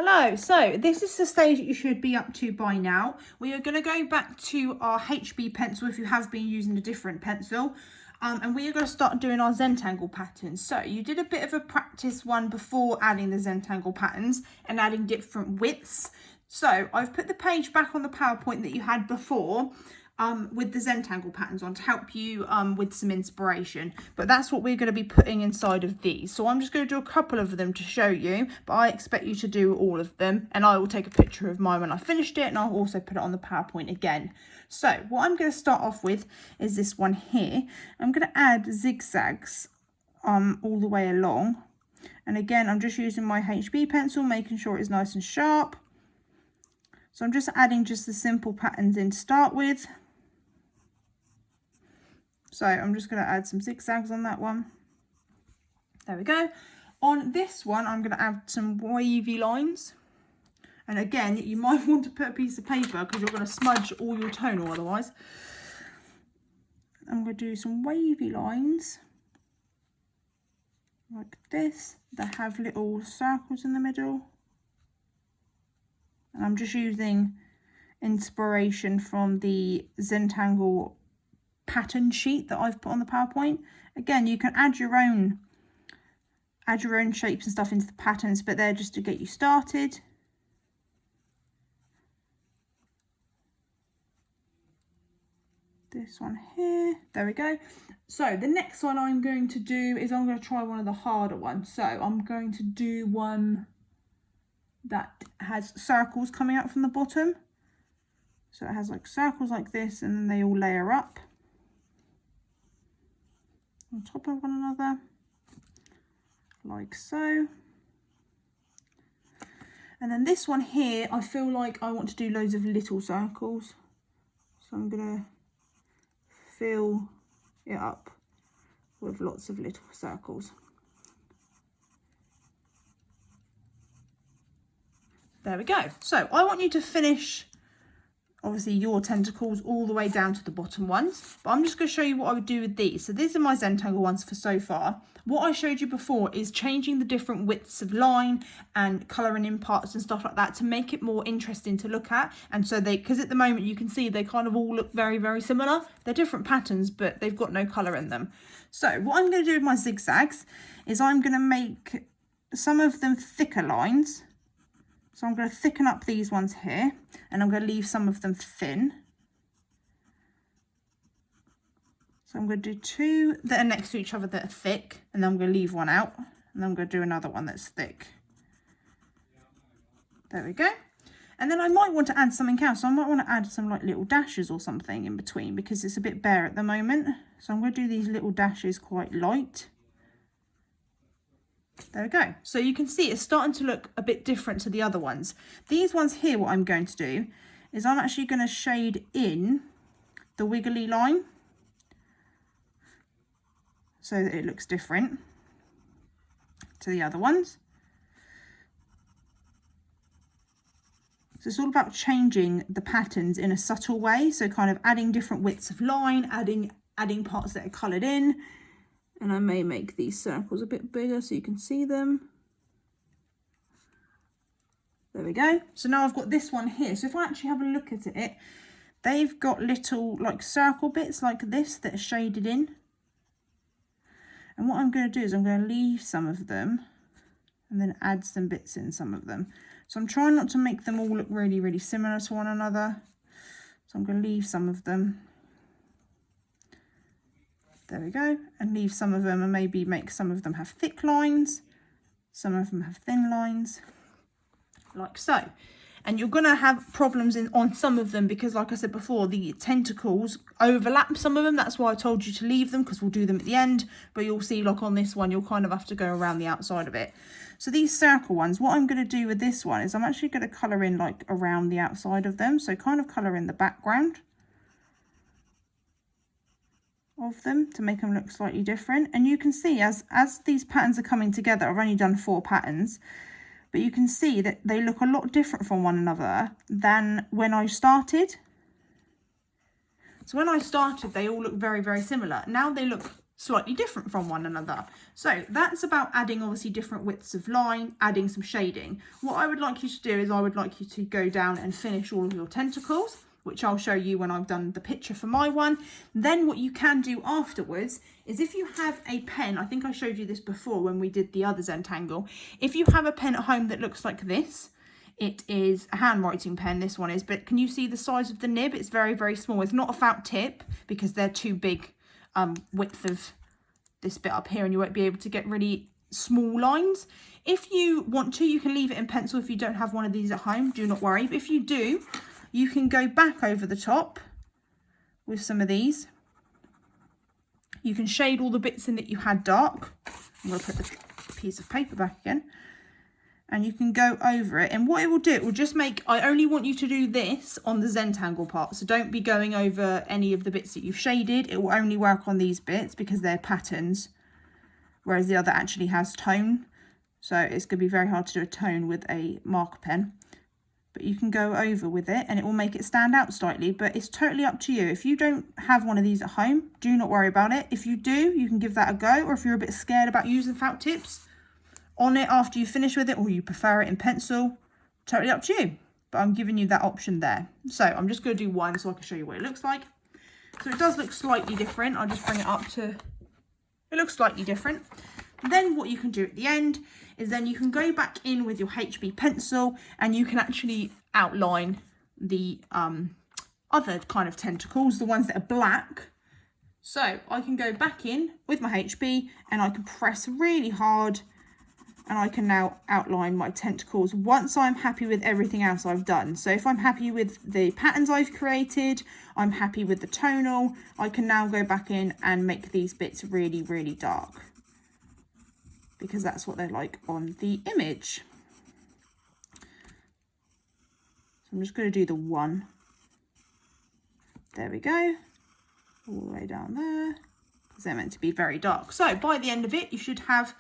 Hello, so this is the stage that you should be up to by now. We are going to go back to our HB pencil if you have been using a different pencil. And we are going to start doing our Zentangle patterns. So you did a bit of a practice one before adding the Zentangle patterns and adding different widths. So I've put the page back on the PowerPoint that you had before with the Zentangle patterns on to help you with some inspiration. But that's what we're going to be putting inside of these. So I'm just going to do a couple of them to show you, but I expect you to do all of them. And I will take a picture of mine when I finished it, and I'll also put it on the PowerPoint again. So what I'm going to start off with is this one here. I'm going to add zigzags all the way along. And again, I'm just using my HB pencil, making sure it's nice and sharp. So I'm just adding just the simple patterns in to start with. So I'm just going to add some zigzags on that one. There we go. On this one, I'm going to add some wavy lines. And again, you might want to put a piece of paper because you're going to smudge all your tonal otherwise. I'm going to do some wavy lines like this that have little circles in the middle. And I'm just using inspiration from the Zentangle pattern sheet that I've put on the PowerPoint. Again, you can add your own shapes and stuff into the patterns, but they're just to get you started. This one here, there we go. So the next one I'm going to do is I'm going to try one of the harder ones. So I'm going to do one that has circles coming out from the bottom. So it has like circles like this, and then they all layer up on top of one another, like so. And then this one here, I feel like I want to do loads of little circles. So I'm going to fill it up with lots of little circles. There we go. So I want you to finish obviously your tentacles all the way down to the bottom ones, but I'm just going to show you what I would do with these. So these are my Zentangle ones for so far. What I showed you before is changing the different widths of line and colouring in parts and stuff like that to make it more interesting to look at. And so because at the moment you can see they kind of all look very, very similar. They're different patterns, but they've got no colour in them. So what I'm going to do with my zigzags is I'm going to make some of them thicker lines. So I'm going to thicken up these ones here, and I'm going to leave some of them thin. So I'm going to do two that are next to each other that are thick, and then I'm going to leave one out, and then I'm going to do another one that's thick. There we go. And then I might want to add something else. So I might want to add some like little dashes or something in between because it's a bit bare at the moment. So I'm going to do these little dashes quite light. There we go. So you can see it's starting to look a bit different to the other ones. These ones here, what I'm going to do is I'm actually going to shade in the wiggly line so that it looks different to the other ones. So it's all about changing the patterns in a subtle way. So kind of adding different widths of line, adding parts that are coloured in. And I may make these circles a bit bigger so you can see them. There we go. So now I've got this one here. So if I actually have a look at it, they've got little like circle bits like this that are shaded in. And what I'm going to do is I'm going to leave some of them and then add some bits in some of them. So I'm trying not to make them all look really, really similar to one another. So I'm going to leave some of them. There we go, and leave some of them and maybe make some of them have thick lines, some of them have thin lines, like so. And you're going to have problems on some of them because, like I said before, the tentacles overlap some of them. That's why I told you to leave them because we'll do them at the end. But you'll see, like on this one, you'll kind of have to go around the outside of it. So these circle ones, what I'm going to do with this one is I'm actually going to colour in like around the outside of them. So kind of colour in the background of them to make them look slightly different. And you can see as these patterns are coming together, I've only done 4 patterns, but you can see that they look a lot different from one another than when I started. So when I started, they all look very, very similar. Now they look slightly different from one another. So that's about adding obviously different widths of line, adding some shading. What I would like you to do is I would like you to go down and finish all of your tentacles, which I'll show you when I've done the picture for my one. Then what you can do afterwards is if you have a pen, I think I showed you this before when we did the other Zentangle, if you have a pen at home that looks like this, it is a handwriting pen, this one is, but can you see the size of the nib? It's very, very small. It's not a felt tip because they're too big width of this bit up here, and you won't be able to get really small lines. If you want to, you can leave it in pencil if you don't have one of these at home, do not worry. But if you do, you can go back over the top with some of these. You can shade all the bits in that you had dark. I'm going to put the piece of paper back again. And you can go over it, and what it will do, it will just make, I only want you to do this on the Zentangle part, so don't be going over any of the bits that you've shaded. It will only work on these bits because they're patterns, whereas the other actually has tone, so it's going to be very hard to do a tone with a marker pen. But you can go over with it and it will make it stand out slightly, but it's totally up to you. If you don't have one of these at home, do not worry about it. If you do, you can give that a go, or if you're a bit scared about using felt tips on it after you finish with it, or you prefer it in pencil, totally up to you. But I'm giving you that option there. So I'm just going to do one so I can show you what it looks like. So it does look slightly different. I'll just bring it up to, it looks slightly different. Then what you can do at the end is then you can go back in with your HB pencil and you can actually outline the other kind of tentacles, the ones that are black. So I can go back in with my HB and I can press really hard, and I can now outline my tentacles once I'm happy with everything else I've done. So if I'm happy with the patterns I've created, I'm happy with the tonal, I can now go back in and make these bits really, really dark, because that's what they're like on the image. So I'm just going to do the one. There we go. All the way down there, because they're meant to be very dark. So by the end of it, you should have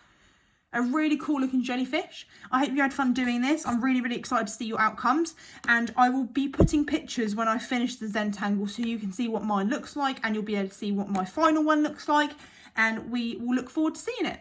a really cool looking jellyfish. I hope you had fun doing this. I'm really, really excited to see your outcomes, and I will be putting pictures when I finish the Zentangle so you can see what mine looks like, and you'll be able to see what my final one looks like, and we will look forward to seeing it.